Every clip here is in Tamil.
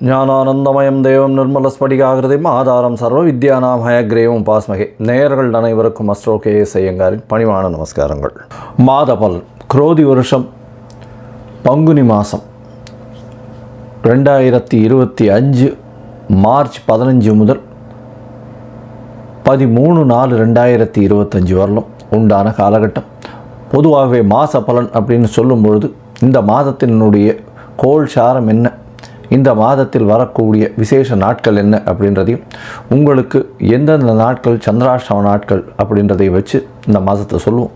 ஞானானந்தமயம் தேவம் நிர்மலஸ்படிகாகிருதிம் ஆதாரம் சர்வ வித்யானாம் ஹயக்ரேவம் பாஸ்மகே. நேயர்கள் அனைவருக்கும் அஸ்ட்ரோ கே.எஸ். ஐயங்காரின் பணிவான நமஸ்காரங்கள். மாதபல் குரோதி வருஷம் பங்குனி மாதம் 2025 மார்ச் 15 முதல் 13/4/2025 வரலும் உண்டான காலகட்டம். பொதுவாகவே மாத பலன் அப்படின்னு சொல்லும் பொழுது இந்த மாதத்தினுடைய கோள் சாரம் என்ன, இந்த மாதத்தில் வரக்கூடிய விசேஷ நாட்கள் என்ன அப்படின்றதையும், உங்களுக்கு எந்தெந்த நாட்கள் சந்திராஷ்டம நாட்கள் அப்படின்றதை வச்சு இந்த மாதத்தை சொல்லுவோம்.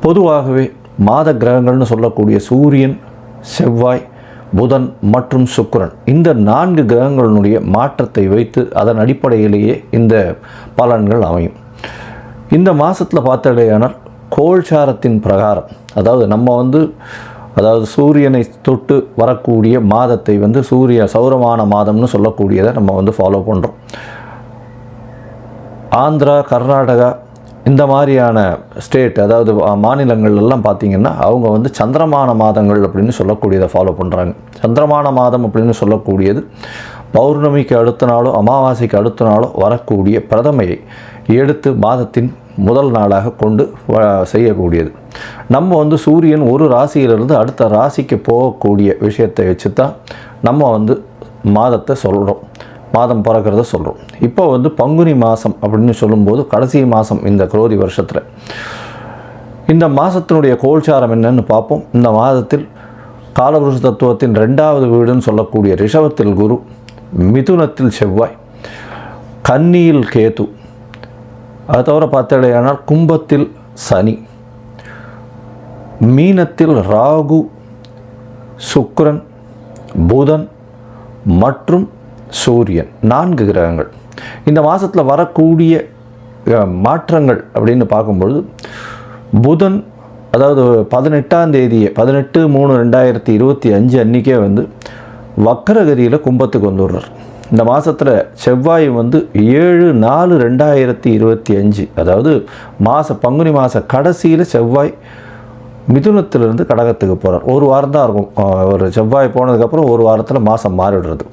பொதுவாகவே மாத கிரகங்கள்னு சொல்லக்கூடிய சூரியன், செவ்வாய், புதன் மற்றும் சுக்கிரன், இந்த 4 கிரகங்களினுடைய மாற்றத்தை வைத்து அதன் அடிப்படையிலேயே இந்த பலன்கள் அமையும். இந்த மாதத்தில் பார்த்தடையானால் கோள்சாரத்தின் பிரகாரம், அதாவது நம்ம சூரியனை தொட்டு வரக்கூடிய மாதத்தை சௌரமான மாதம்னு சொல்லக்கூடியதை நம்ம ஃபாலோ பண்ணுறோம். ஆந்திரா, கர்நாடகா இந்த மாதிரியான ஸ்டேட், அதாவது மாநிலங்கள்லாம் பார்த்திங்கன்னா அவங்க சந்திரமான மாதங்கள் அப்படின்னு சொல்லக்கூடியதை ஃபாலோ பண்ணுறாங்க. சந்திரமான மாதம் அப்படின்னு சொல்லக்கூடியது பௌர்ணமிக்கு அடுத்த நாளோ அமாவாசைக்கு அடுத்த நாளோ வரக்கூடிய பிரதமையை எடுத்து மாதத்தின் முதல் நாளாக கொண்டு செய்யக்கூடியது. நம்ம சூரியன் ஒரு ராசியிலிருந்து அடுத்த ராசிக்கு போகக்கூடிய விஷயத்தை வச்சு தான் நம்ம மாதத்தை சொல்கிறோம், மாதம் பிறக்கிறத சொல்கிறோம். இப்போ பங்குனி மாதம் அப்படின்னு சொல்லும்போது கடைசி மாதம் இந்த குரோதி வருஷத்தில். இந்த மாதத்தினுடைய கோள்சாரம் என்னன்னு பார்ப்போம். இந்த மாதத்தில் காலபுருஷ தத்துவத்தின் 2வது வீடுன்னு சொல்லக்கூடிய ரிஷபத்தில் குரு, மிதுனத்தில் செவ்வாய், கன்னியில் கேது, அது தவிர பார்த்தடையானால் கும்பத்தில் சனி, மீனத்தில் ராகு, சுக்கிரன், புதன் மற்றும் சூரியன், 4 கிரகங்கள். இந்த மாதத்தில் வரக்கூடிய மாற்றங்கள் அப்படின்னு பார்க்கும்பொழுது புதன், அதாவது 18ஆம் தேதியே 18/3/2025 அன்றைக்கே வக்கரகதியில் கும்பத்துக்கு வந்துடுறார். இந்த மாதத்தில் செவ்வாய் 7/4/2025, அதாவது பங்குனி மாத கடைசியில் செவ்வாய் மிதுனத்திலிருந்து கடகத்துக்கு போகிறார். ஒரு வாரம் தான் இருக்கும். ஒரு செவ்வாய் போனதுக்கப்புறம் ஒரு வாரத்தில் மாதம் மாறிடுறது.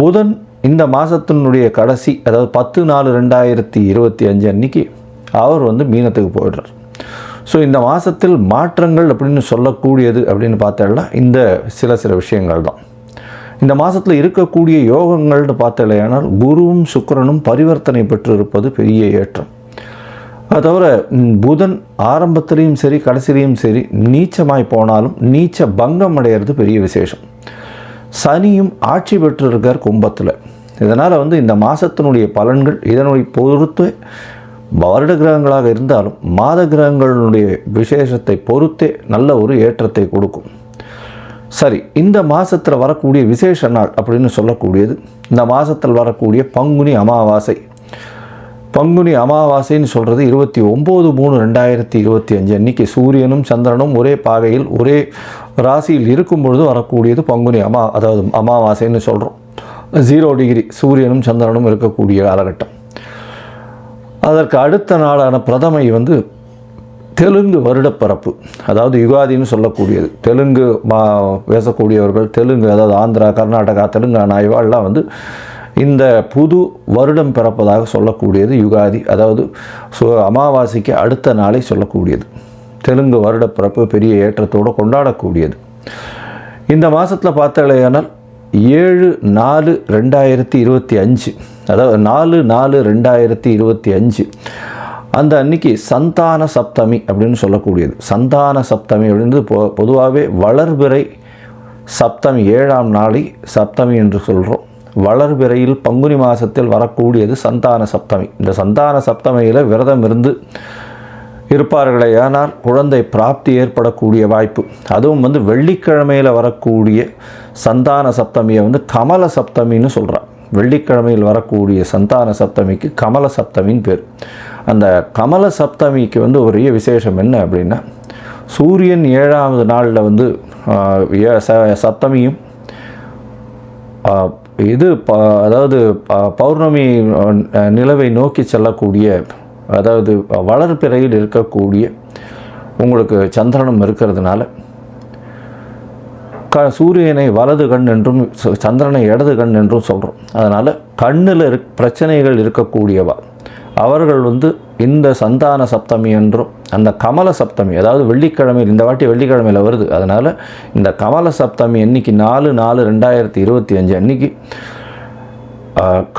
புதன் இந்த மாதத்தினுடைய கடைசி, அதாவது 10/4/2025 அன்றைக்கி அவர் மீனத்துக்கு போயிடுறார். ஸோ இந்த மாதத்தில் மாற்றங்கள் அப்படின்னு சொல்லக்கூடியது அப்படின்னு பார்த்தோம்னா இந்த சில விஷயங்கள் தான். இந்த மாதத்தில் இருக்கக்கூடிய யோகங்கள்னு பார்த்தலையானால் குருவும் சுக்கிரனும் பரிவர்த்தனை பெற்று இருப்பது பெரிய ஏற்றம். அது தவிர புதன் ஆரம்பத்திலையும் சரி கடைசிலையும் சரி நீச்சமாய் போனாலும் நீச்ச பங்கம் அடைகிறது பெரிய விசேஷம். சனியும் ஆட்சி பெற்று இருக்கார் கும்பத்தில். இதனால் இந்த மாதத்தினுடைய பலன்கள் இதனுடைய பொறுத்து வருட கிரகங்களாக இருந்தாலும் மாத கிரகங்களுடைய விசேஷத்தை பொறுத்தே நல்ல ஒரு ஏற்றத்தை கொடுக்கும். சரி, இந்த மாதத்தில் வரக்கூடிய விசேஷ நாள் அப்படின்னு சொல்லக்கூடியது இந்த மாதத்தில் வரக்கூடிய பங்குனி அமாவாசை. பங்குனி அமாவாசைன்னு சொல்கிறது 29/3/2025 அன்றைக்கி சூரியனும் சந்திரனும் ஒரே பாகையில் ஒரே ராசியில் இருக்கும் பொழுது வரக்கூடியது பங்குனி அதாவது அமாவாசைன்னு சொல்கிறோம். 0 டிகிரி சூரியனும் சந்திரனும் இருக்கக்கூடிய காலகட்டம். அதற்கு அடுத்த நாளான பிரதமை தெலுங்கு வருடப்பிறப்பு, அதாவது யுகாதின்னு சொல்லக்கூடியது. தெலுங்கு பேசக்கூடியவர்கள், தெலுங்கு அதாவது ஆந்திரா, கர்நாடகா, தெலுங்கானா இவாள்லாம் இந்த புது வருடம் பிறப்பதாக சொல்லக்கூடியது யுகாதி, அதாவது அமாவாசைக்கு அடுத்த நாளை சொல்லக்கூடியது. தெலுங்கு வருடப்பிறப்பு பெரிய ஏற்றத்தோடு கொண்டாடக்கூடியது. இந்த மாதத்தில் பார்த்தாலேயானால் 7/4/2025, அதாவது 4/4/2025 அந்த அன்னைக்கு சந்தான சப்தமி அப்படின்னு சொல்லக்கூடியது. சந்தான சப்தமி அப்படின்றது பொதுவாகவே வளர்பிறை சப்தமி, 7ஆம் நாளை சப்தமி என்று சொல்கிறோம். வளர்பிறையில் பங்குனி மாதத்தில் வரக்கூடியது சந்தான சப்தமி. இந்த சந்தான சப்தமியில் விரதம் இருந்து இருப்பார்களே ஆனால் குழந்தை பிராப்தி ஏற்படக்கூடிய வாய்ப்பு. அதுவும் வெள்ளிக்கிழமையில் வரக்கூடிய சந்தான சப்தமியை கமல சப்தமின்னு சொல்கிறார். வெள்ளிக்கிழமையில் வரக்கூடிய சந்தான சப்தமிக்கு கமல சப்தமின்னு பேர். அந்த கமல சப்தமிக்கு ஒரே விசேஷம் என்ன அப்படின்னா, சூரியன் 7ஆவது நாளில் சப்தமியும் அதாவது பௌர்ணமி நிலவை நோக்கி செல்லக்கூடிய, அதாவது வளர்பிறையில் இருக்கக்கூடிய உங்களுக்கு சந்திரனும் இருக்கிறதுனால சூரியனை வலது கண் என்றும் சந்திரனை இடது கண் என்றும் சொல்கிறோம். அதனால் கண்ணில் பிரச்சனைகள் இருக்கக்கூடியவா அவர்கள் இந்த சந்தான சப்தமி என்றும் அந்த கமல சப்தமி, அதாவது வெள்ளிக்கிழமையில், இந்த வாட்டி வெள்ளிக்கிழமையில் வருது, அதனால் இந்த கமல சப்தமி அன்னைக்கு 4/4/2025 அன்னைக்கு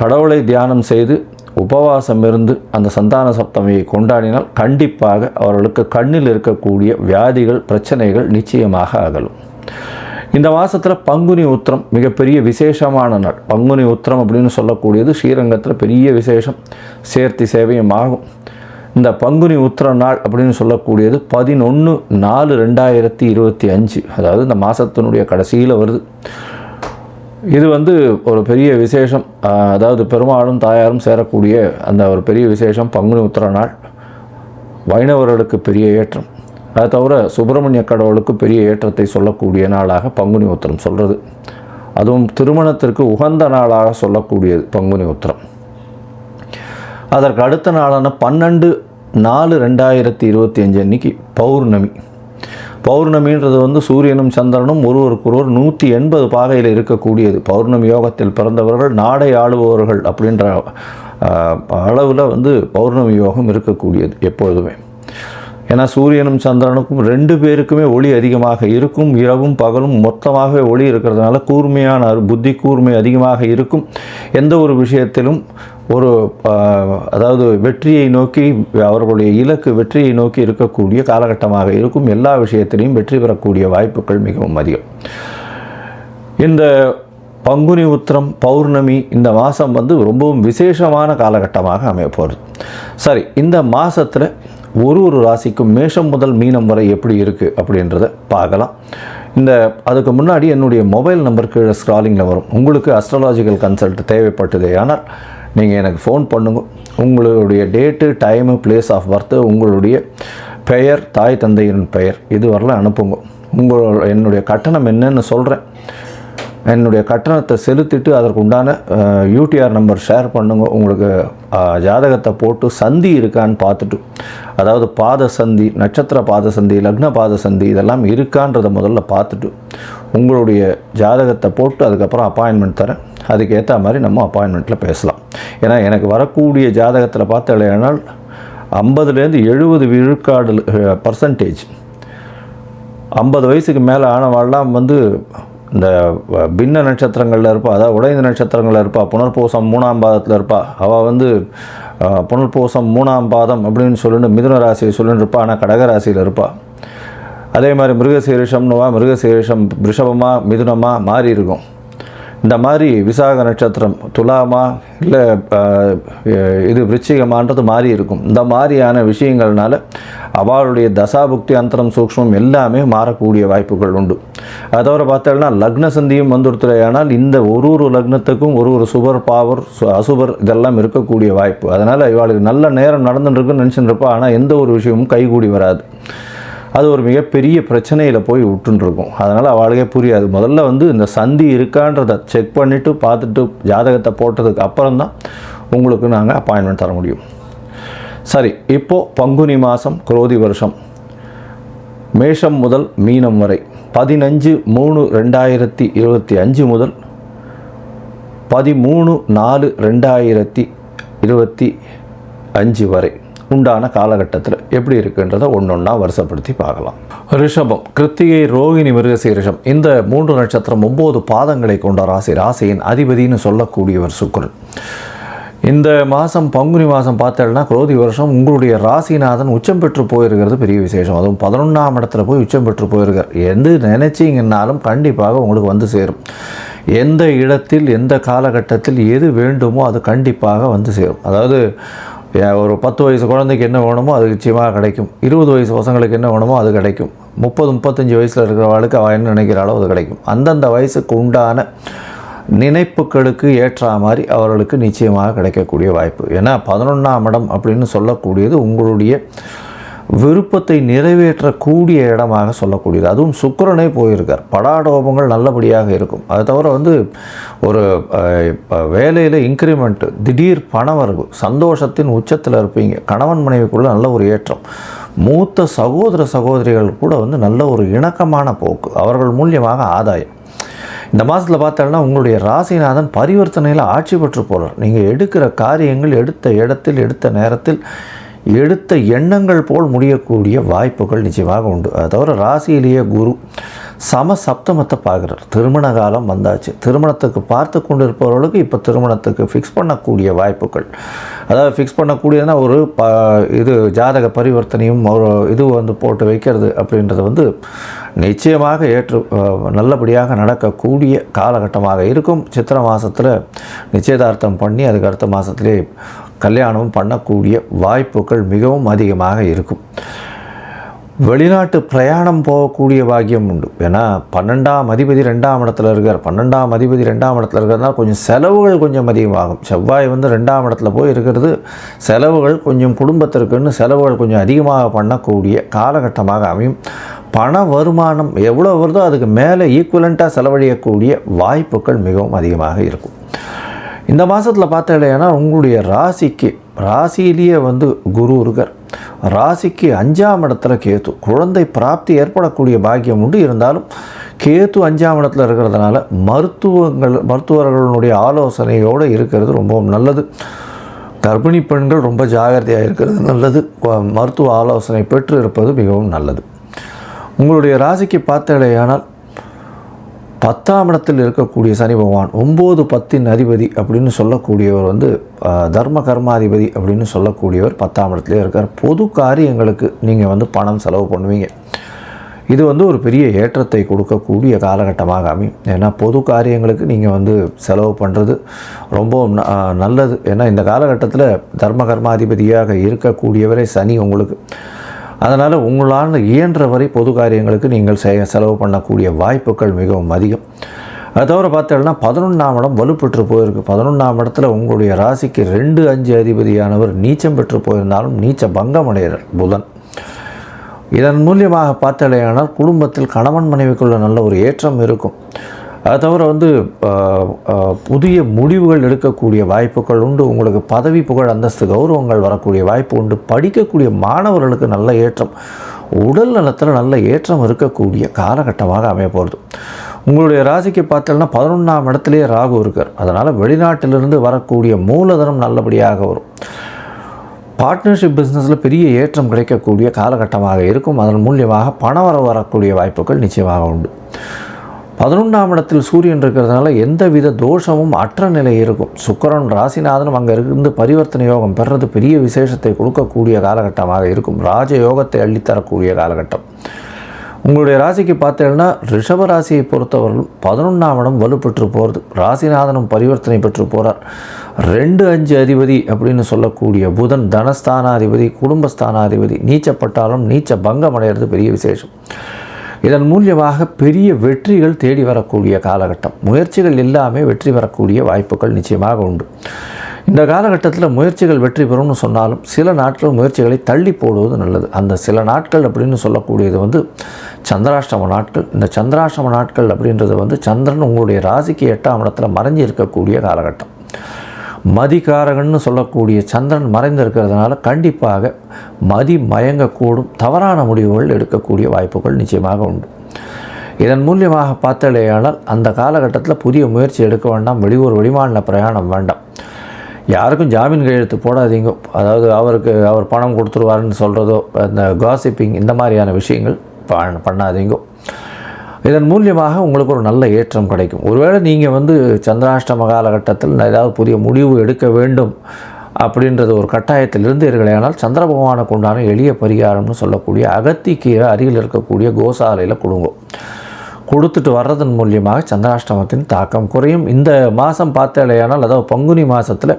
கடவுளை தியானம் செய்து உபவாசம் இருந்து அந்த சந்தான சப்தமியை கொண்டாடினால் கண்டிப்பாக அவர்களுக்கு கண்ணில் இருக்கக்கூடிய வியாதிகள் பிரச்சனைகள் நிச்சயமாக அகலும். இந்த மாதத்தில் பங்குனி உத்திரம் மிகப்பெரிய விசேஷமான நாள். பங்குனி உத்திரம் அப்படின்னு சொல்லக்கூடியது ஸ்ரீரங்கத்தில் பெரிய விசேஷம், சேர்த்தி சேவையும் ஆகும். இந்த பங்குனி உத்திர நாள் அப்படின்னு சொல்லக்கூடியது 11/4/2025, அதாவது இந்த மாதத்தினுடைய கடைசியில் வருது. இது ஒரு பெரிய விசேஷம், அதாவது பெருமாளும் தாயாரும் சேரக்கூடிய அந்த ஒரு பெரிய விசேஷம் பங்குனி உத்திர நாள். வைணவர்களுக்கு பெரிய ஏற்றம், அதை தவிர சுப்பிரமணிய கடவுளுக்கு பெரிய ஏற்றத்தை சொல்லக்கூடிய நாளாக பங்குனி உத்திரம் சொல்கிறது. அதுவும் திருமணத்திற்கு உகந்த நாளாக சொல்லக்கூடியது பங்குனி உத்திரம். அதற்கு அடுத்த நாளான 12/4/2025 அன்னைக்கு பௌர்ணமி. பௌர்ணமின்றது சூரியனும் சந்திரனும் ஒருவருக்கொருவர் 180 பாகையில் இருக்கக்கூடியது. பௌர்ணமி யோகத்தில் பிறந்தவர்கள் நாடை ஆளுபவர்கள் அப்படின்ற அளவில் பௌர்ணமி யோகம் இருக்கக்கூடியது எப்பொழுதுமே. ஏன்னா சூரியனும் சந்திரனுக்கும் 2 பேருக்குமே ஒளி அதிகமாக இருக்கும். இரவும் பகலும் மொத்தமாகவே ஒளி இருக்கிறதுனால கூர்மையான புத்தி கூர்மை அதிகமாக இருக்கும். எந்த ஒரு விஷயத்திலும் அதாவது வெற்றியை நோக்கி, அவர்களுடைய இலக்கு வெற்றியை நோக்கி இருக்கக்கூடிய காலகட்டமாக இருக்கும். எல்லா விஷயத்திலையும் வெற்றி பெறக்கூடிய வாய்ப்புகள் மிகவும் அதிகம். இந்த பங்குனி உத்திரம் பௌர்ணமி இந்த மாதம் ரொம்பவும் விசேஷமான காலகட்டமாக அமைய போகிறது. சரி, இந்த மாதத்தில் ஒரு ராசிக்கும் மேஷம் முதல் மீனம் வரை எப்படி இருக்குது அப்படின்றத பார்க்கலாம். அதுக்கு முன்னாடி என்னுடைய மொபைல் நம்பர் கீழே ஸ்க்ராலிங்கில் வரும். உங்களுக்கு அஸ்ட்ராலாஜிக்கல் கன்சல்ட் தேவைப்பட்டதே ஆனால் நீங்கள் எனக்கு ஃபோன் பண்ணுங்க. உங்களுடைய date, time, place of birth, உங்களுடைய பெயர், தாய் தந்தையின் பெயர் இது வரலாம் அனுப்புங்க. என்னுடைய கட்டணம் என்னன்னு சொல்கிறேன். என்னுடைய கட்டணத்தை செலுத்திட்டு அதற்கு உண்டான யூடிஆர் நம்பர் ஷேர் பண்ணுங்க. உங்களுக்கு ஜாதகத்தை போட்டு சந்தி இருக்கான்னு பார்த்துட்டு, அதாவது பாத சந்தி, நட்சத்திர பாத சந்தி, லக்ன பாத சந்தி இதெல்லாம் இருக்கான்றதை முதல்ல பார்த்துட்டு உங்களுடைய ஜாதகத்தை போட்டு அதுக்கப்புறம் அப்பாயின்மெண்ட் தரேன். அதுக்கேற்ற மாதிரி நம்ம அப்பாயின்மெண்ட்டில் பேசலாம். ஏன்னா எனக்கு வரக்கூடிய ஜாதகத்தில் பார்த்தாலேனால் 50லேருந்து 70 விழுக்காடு % 50 வயசுக்கு மேலே ஆனவாள்லாம் இந்த பின்ன நட்சத்திரங்களில் இருப்பா, அதாவது உடைந்த நட்சத்திரங்களில் இருப்பா, புனர்பூசம் 3ஆம் பாதத்தில் இருப்பா. அவள் புனர்பூசம் 3ஆம் பாதம் அப்படின்னு சொல்லிட்டு மிதுன ராசியை சொல்லிட்டு இருப்பா, ஆனால் கடகராசியில் இருப்பா. அதே மாதிரி மிருகசீரிஷம்னுவா, மிருகசீரிஷம் ரிஷபமா மிதுனமா மாறி இருக்கும். இந்த மாதிரி விசாக நட்சத்திரம் துலாமா இல்லை இது விருச்சிகமான்றது மாறி இருக்கும். இந்த மாதிரியான விஷயங்கள்னால அவளுடைய தசாபுக்தி அந்தரம் சூக்ஷ்மம் எல்லாமே மாறக்கூடிய வாய்ப்புகள் உண்டு. அதை தவிர பார்த்தோம்னா லக்ன சந்தியும் வந்துடுத்துறையானால் இந்த ஒரு லக்னத்துக்கும் ஒரு சுபர் பாவர் அசுபர் இதெல்லாம் இருக்கக்கூடிய வாய்ப்பு. அதனால் இவளுக்கு நல்ல நேரம் நடந்துட்டுருக்குன்னு நினச்சிட்டு இருப்பா, ஆனால் எந்த ஒரு விஷயமும் கைகூடி வராது. அது ஒரு மிகப்பெரிய பிரச்சனையில் போய் விட்டுருக்கும். அதனால் அவளுக்கே புரியாது. முதல்ல இந்த சந்தி இருக்கான்றதை செக் பண்ணிவிட்டு பார்த்துட்டு ஜாதகத்தை போட்டதுக்கு அப்புறம்தான் உங்களுக்கு நாங்கள் அப்பாயின்மெண்ட் தர முடியும். சரி, இப்போது பங்குனி மாதம் குரோதி வருஷம் மேஷம் முதல் மீனம் வரை 15/3/2025 முதல் 13/4/2025 வரை உண்டான காலகட்டத்தில் எப்படி இருக்குன்றதை ஒன்றொன்னா வருஷப்படுத்தி பார்க்கலாம். ரிஷபம், கிருத்திகை, ரோகிணி, மிருகசீரிஷம் இந்த 3 நட்சத்திரம் 9 பாதங்களை கொண்ட ராசி. ராசியின் அதிபதினு சொல்லக்கூடியவர் சுக்கிரன். இந்த மாதம் பங்குனி மாதம் பார்த்தோம்னா குரோதி வருஷம் உங்களுடைய ராசிநாதன் உச்சம் பெற்று போயிருக்கிறது பெரிய விசேஷம். அதுவும் 11ஆம் இடத்துல போய் உச்சம் பெற்று போயிருக்கார். எது நினைச்சிங்கன்னாலும் கண்டிப்பாக உங்களுக்கு சேரும். எந்த இடத்தில் எந்த காலகட்டத்தில் எது வேண்டுமோ அது கண்டிப்பாக சேரும். அதாவது ஒரு 10 வயசு குழந்தைக்கு என்ன வேணுமோ அது நிச்சயமாக கிடைக்கும். 20 வயசு பசங்களுக்கு என்ன வேணுமோ அது கிடைக்கும். 30-35 வயசில் இருக்கிறவளுக்கு அவள் என்ன நினைக்கிறாளோ அது கிடைக்கும். அந்தந்த வயசுக்கு உண்டான நினைப்புகளுக்கு ஏற்ற மாதிரி அவர்களுக்கு நிச்சயமாக கிடைக்கக்கூடிய வாய்ப்பு. ஏன்னா 11ஆம் இடம் அப்படின்னு சொல்லக்கூடியது உங்களுடைய விருப்பத்தை நிறைவேற்றக்கூடிய இடமாக சொல்லக்கூடியது. அதுவும் சுக்கிரனே போயிருக்கார். படாடோபங்கள் நல்லபடியாக இருக்கும். அதை தவிர ஒரு வேலையில் இன்க்ரிமெண்ட்டு, திடீர் பணவரவு, சந்தோஷத்தின் உச்சத்தில் இருப்பீங்க. கணவன் மனைவிக்குள்ளே நல்ல ஒரு ஏற்றம், மூத்த சகோதர சகோதரிகள் கூட வந்து நல்ல ஒரு இணக்கமான போக்கு, அவர்கள் மூலியமாக ஆதாயம். இந்த மாதத்தில் பார்த்தோன்னா உங்களுடைய ராசிநாதன் பரிவர்த்தனையில் ஆட்சி பெற்று போகிறார். நீங்கள் எடுக்கிற காரியங்கள் எடுத்த இடத்தில் எடுத்த நேரத்தில் எடுத்த எண்ணங்கள் போல் முடியக்கூடிய வாய்ப்புகள் நிச்சயமாக உண்டு. அது தவிர ராசியிலேயே குரு சப்தமத்தை பார்க்குறார். திருமண காலம் வந்தாச்சு. திருமணத்துக்கு பார்த்து கொண்டு இருப்பவர்களுக்கு இப்போ திருமணத்துக்கு ஃபிக்ஸ் பண்ணக்கூடிய வாய்ப்புகள், அதாவது ஃபிக்ஸ் பண்ணக்கூடியதுன்னா ஒரு இது ஜாதக பரிவர்த்தனையும் ஒரு இது வந்து போட்டு வைக்கிறது அப்படின்றது வந்து நிச்சயமாக நல்லபடியாக நடக்கக்கூடிய காலகட்டமாக இருக்கும். சித்திரை மாதத்தில் நிச்சயதார்த்தம் பண்ணி அதுக்கு அடுத்த மாதத்திலே கல்யாணமும் பண்ணக்கூடிய வாய்ப்புகள் மிகவும் அதிகமாக இருக்கும். வெளிநாட்டு பிரயாணம் போகக்கூடிய பாக்கியம் உண்டு. ஏன்னா 12ஆம் அதிபதி 2ஆம் இடத்துல இருக்கார். 12ஆம் அதிபதி 2ஆம் இடத்துல இருக்கிறதுனால கொஞ்சம் செலவுகள் கொஞ்சம் அதிகமாகும். செவ்வாய் வந்து 2ஆம் இடத்துல போய் இருக்கிறது செலவுகள் கொஞ்சம் குடும்பத்திற்குன்னு செலவுகள் கொஞ்சம் அதிகமாக பண்ணக்கூடிய காலகட்டமாக அமையும். பண வருமானம் எவ்வளோ வருதோ அதுக்கு மேலே ஈக்குவலண்ட்டாக செலவழியக்கூடிய வாய்ப்புகள் மிகவும் அதிகமாக இருக்கும். இந்த மாதத்தில் பார்த்தீங்கன்னா உங்களுடைய ராசியிலேயே வந்து குரு இருக்கார். ராசிக்கு 5ஆம் இடத்துல கேத்து, குழந்தை பிராப்தி ஏற்படக்கூடிய பாக்கியம் உண்டு. இருந்தாலும் கேத்து 5ஆம் இடத்துல இருக்கிறதுனால மருத்துவர்களுடைய ஆலோசனையோடு இருக்கிறது ரொம்பவும் நல்லது. கர்ப்பிணி பெண்கள் ரொம்ப ஜாகிரதையாக இருக்கிறது நல்லது. மருத்துவ ஆலோசனை பெற்று இருப்பது மிகவும் நல்லது. உங்களுடைய ராசிக்கு பார்த்தீங்கன்னா 10ஆம் இடத்தில் இருக்கக்கூடிய சனி பகவான் 9-10 அதிபதி அப்படின்னு சொல்லக்கூடியவர் வந்து தர்ம கர்மாதிபதி அப்படின்னு சொல்லக்கூடியவர் 10ஆம் இடத்துலேயே இருக்கார். பொது காரியங்களுக்கு நீங்கள் வந்து பணம் செலவு பண்ணுவீங்க. இது வந்து ஒரு பெரிய ஏற்றத்தை கொடுக்கக்கூடிய காலகட்டமாக அமையும். ஏன்னா பொது காரியங்களுக்கு நீங்கள் வந்து செலவு பண்ணுறது ரொம்ப நல்லது. ஏன்னா இந்த காலகட்டத்தில் தர்ம கர்மாதிபதியாக இருக்கக்கூடியவரே சனி உங்களுக்கு. அதனால் உங்களால் இயன்ற வரை பொது காரியங்களுக்கு நீங்கள் செலவு பண்ணக்கூடிய வாய்ப்புகள் மிகவும் அதிகம். அது தவிர பார்த்தோம்னா 11ஆம் இடம் வலுப்பெற்று போயிருக்கு. 11ஆம் இடத்துல உங்களுடைய ராசிக்கு 2-5 அதிபதியானவர் நீச்சம் பெற்று போயிருந்தாலும் நீச்ச பங்கம் அடைகிறார் புதன். இதன் மூலியமாக பார்த்தலையானால் குடும்பத்தில் கணவன் மனைவிக்குள்ள நல்ல ஒரு ஏற்றம் இருக்கும். அது தவிர வந்து புதிய முடிவுகள் எடுக்கக்கூடிய வாய்ப்புகள் உண்டு. உங்களுக்கு பதவி புகழ் அந்தஸ்து கௌரவங்கள் வரக்கூடிய வாய்ப்பு உண்டு. படிக்கக்கூடிய மாணவர்களுக்கு நல்ல ஏற்றம், உடல் நலத்தில் நல்ல ஏற்றம் இருக்கக்கூடிய காலகட்டமாக அமைய போகிறது. உங்களுடைய ராசிக்கு பார்த்தோம்னா 11ஆம் இடத்துலேயே ராகு இருக்கார். அதனால் வெளிநாட்டிலிருந்து வரக்கூடிய மூலதனம் நல்லபடியாக வரும். பார்ட்னர்ஷிப் பிஸ்னஸில் பெரிய ஏற்றம் கிடைக்கக்கூடிய காலகட்டமாக இருக்கும். அதன் மூலியமாக பணம் வரக்கூடிய வாய்ப்புகள் நிச்சயமாக உண்டு. 11ஆம் இடத்தில் சூரியன் இருக்கிறதுனால எந்தவித தோஷமும் அற்ற நிலை இருக்கும். சுக்கிரன் ராசிநாதனும் அங்கே இருந்து பரிவர்த்தனை யோகம் பெறுறது பெரிய விசேஷத்தை கொடுக்கக்கூடிய காலகட்டமாக இருக்கும். ராஜயோகத்தை அள்ளித்தரக்கூடிய காலகட்டம். உங்களுடைய ராசிக்கு பார்த்தீங்கன்னா ரிஷப ராசியை பொறுத்தவரையும் 11ஆம் இடம் வலுப்பெற்று போகிறது. ராசிநாதனும் பரிவர்த்தனை பெற்று போகிறார். 2-5 அதிபதி அப்படின்னு சொல்லக்கூடிய புதன் தனஸ்தானாதிபதி குடும்பஸ்தானாதிபதி நீச்சப்பட்டாலும் நீச்ச பங்கம் அடைகிறது பெரிய விசேஷம். இதன் மூலியமாக பெரிய வெற்றிகள் தேடி வரக்கூடிய காலகட்டம். முயற்சிகள் எல்லாமே வெற்றி பெறக்கூடிய வாய்ப்புகள் நிச்சயமாக உண்டு. இந்த காலகட்டத்தில் முயற்சிகள் வெற்றி பெறும்னு சொன்னாலும் சில நாட்கள் முயற்சிகளை தள்ளி போடுவது நல்லது. அந்த சில நாட்கள் அப்படின்னு சொல்லக்கூடியது வந்து சந்திராஷ்டம நாட்கள். இந்த சந்திராஷ்டம நாட்கள் அப்படின்றது வந்து சந்திரன் உங்களுடைய ராசிக்கு 8ஆம் இடத்துல மறைஞ்சி இருக்கக்கூடிய காலகட்டம். மதிகாரகன்னு சொல்லக்கூடிய சந்திரன் மறைந்து இருக்கிறதுனால கண்டிப்பாக மதி மயங்கக்கூடும், தவறான முடிவுகள் எடுக்கக்கூடிய வாய்ப்புகள் நிச்சயமாக உண்டு. இதன் மூலியமாக பார்த்தலையானால் அந்த காலகட்டத்தில் புதிய முயற்சி எடுக்க வேண்டாம். வெளியூர் வெளிமாநில பிரயாணம் வேண்டாம். யாருக்கும் ஜாமீன் கையெழுத்து போடாதீங்க. அதாவது அவர் பணம் கொடுத்துருவாருன்னு சொல்கிறதோ அந்த காசிப்பிங் இந்த மாதிரியான விஷயங்கள் பண்ணாதீங்க. இதன் மூலியமாக உங்களுக்கு ஒரு நல்ல ஏற்றம் கிடைக்கும். ஒருவேளை நீங்கள் வந்து சந்திராஷ்டம காலகட்டத்தில் ஏதாவது புதிய முடிவு எடுக்க வேண்டும் அப்படின்றது ஒரு கட்டாயத்தில் இருந்தீர்களேனால் சந்திர பகவானுக்கு உண்டான எளிய பரிகாரம்னு சொல்லக்கூடிய அகத்திக்கீரை அருகில் இருக்கக்கூடிய கோசாலையில் கொடுத்துட்டு வர்றதன் மூலியமாக சந்திராஷ்டமத்தின் தாக்கம் குறையும். இந்த மாதம் பார்த்தாலேயானால் அதாவது பங்குனி மாதத்தில்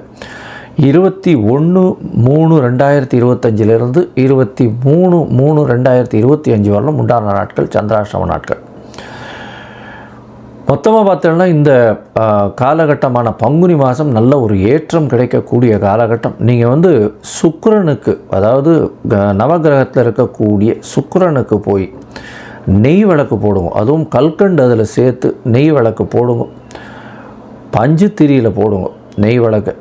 21/3/2025 23/3/2025 வரலும் உண்டான நாட்கள் சந்திராஷ்டம நாட்கள். மொத்தமாக பார்த்தோம்னா இந்த காலகட்டமான பங்குனி மாதம் நல்ல ஒரு ஏற்றம் கிடைக்கக்கூடிய காலகட்டம். நீங்கள் வந்து சுக்கிரனுக்கு, அதாவது நவகிரகத்தில் இருக்கக்கூடிய சுக்கிரனுக்கு போய் நெய் விளக்கு போடுங்க. அதுவும் கல்கண்டு அதில் சேர்த்து நெய் விளக்கு போடுங்க. பஞ்சு திரியில் போடுங்க நெய் விளக்கு.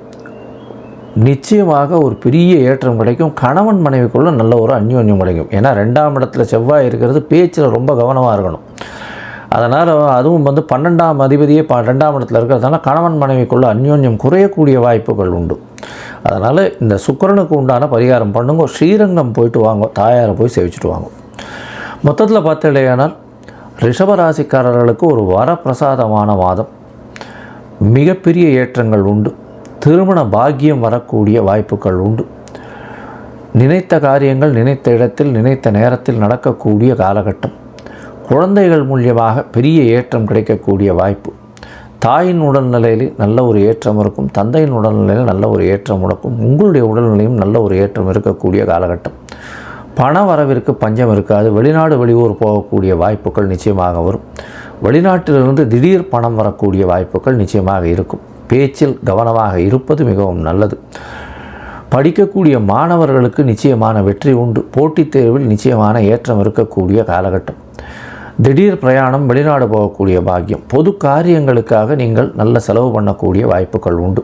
நிச்சயமாக ஒரு பெரிய ஏற்றம் கிடைக்கும். கணவன் மனைவிக்குள்ள நல்ல ஒரு அந்யோன்யம் கிடைக்கும். ஏன்னா 2ஆம் இடத்துல செவ்வாய் இருக்கிறது, பேச்சில் ரொம்ப கவனமாக இருக்கணும். அதனால் அதுவும் 12ஆம் அதிபதியே 2ஆம் இடத்துல இருக்கிறதுனால கணவன் மனைவிக்குள்ள அந்யோன்யம் குறையக்கூடிய வாய்ப்புகள் உண்டு. அதனால் இந்த சுக்கிரனுக்கு உண்டான பரிகாரம் பண்ணுங்க. ஸ்ரீரங்கம் போயிட்டு வாங்க, தாயாரை போய் சேவிச்சுட்டு வாங்க. மொத்தத்தில் பார்த்தீங்கன்னா ரிஷபராசிக்காரர்களுக்கு ஒரு வரப்பிரசாதமான மாதம். மிகப்பெரிய ஏற்றங்கள் உண்டு. திருமண பாக்கியம் வரக்கூடிய வாய்ப்புகள் உண்டு. நினைத்த காரியங்கள் நினைத்த இடத்தில் நினைத்த நேரத்தில் நடக்கக்கூடிய காலகட்டம். குழந்தைகள் மூலியமாக பெரிய ஏற்றம் கிடைக்கக்கூடிய வாய்ப்பு. தாயின் உடல்நிலையில் நல்ல ஒரு ஏற்றம் இருக்கும். தந்தையின் உடல்நிலையில் நல்ல ஒரு ஏற்றம் இருக்கும். உங்களுடைய உடல்நிலையும் நல்ல ஒரு ஏற்றம் இருக்கக்கூடிய காலகட்டம். பண வரவிற்கு பஞ்சம் இருக்காது. வெளிநாடு வெளியூர் போகக்கூடிய வாய்ப்புகள் நிச்சயமாக வரும். வெளிநாட்டிலிருந்து திடீர் பணம் வரக்கூடிய வாய்ப்புகள் நிச்சயமாக இருக்கும். பேச்சில் கவனமாக இருப்பது மிகவும் நல்லது. படிக்கக்கூடிய மாணவர்களுக்கு நிச்சயமான வெற்றி உண்டு. போட்டித் தேர்வில் நிச்சயமான ஏற்றம் இருக்கக்கூடிய காலகட்டம். திடீர் பிரயாணம், வெளிநாடு போகக்கூடிய பாக்கியம். பொது காரியங்களுக்காக நீங்கள் நல்ல செலவு பண்ணக்கூடிய வாய்ப்புகள் உண்டு.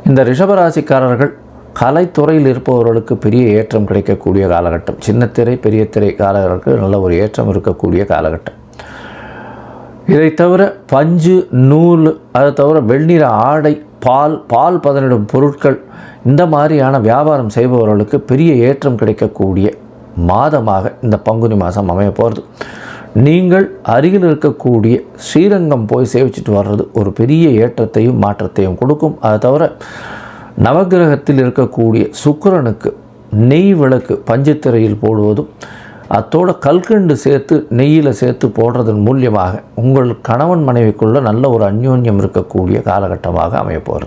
இந்த ரிஷபராசிக்காரர்கள் கலைத்துறையில் இருப்பவர்களுக்கு பெரிய ஏற்றம் கிடைக்கக்கூடிய காலகட்டம். சின்னத்திரை பெரிய திரை காலர்களுக்கு நல்ல ஒரு ஏற்றம் இருக்கக்கூடிய காலகட்டம். இதை தவிர பஞ்சு, நூல், அதை தவிர வெள்ளிற ஆடை, பால் பதனிடும் பொருட்கள், இந்த மாதிரியான வியாபாரம் செய்பவர்களுக்கு பெரிய ஏற்றம் கிடைக்கக்கூடிய மாதமாக இந்த பங்குனி மாதம் அமைய போகிறது. நீங்கள் அருகில் இருக்கக்கூடிய ஸ்ரீரங்கம் போய் சேவிச்சுட்டு வர்றது ஒரு பெரிய ஏற்றத்தையும் மாற்றத்தையும் கொடுக்கும். அதை தவிர நவகிரகத்தில் இருக்கக்கூடிய சுக்கிரனுக்கு நெய் விளக்கு பஞ்சத்திரையில் போடுவதும், அத்தோட கல்கண்டு சேர்த்து நெய்யில் சேர்த்து போடுறதன் மூலியமாக உங்கள் கணவன் மனைவிக்குள்ள நல்ல ஒரு அந்யோன்யம் இருக்கக்கூடிய காலகட்டமாக அமைய போகிறது.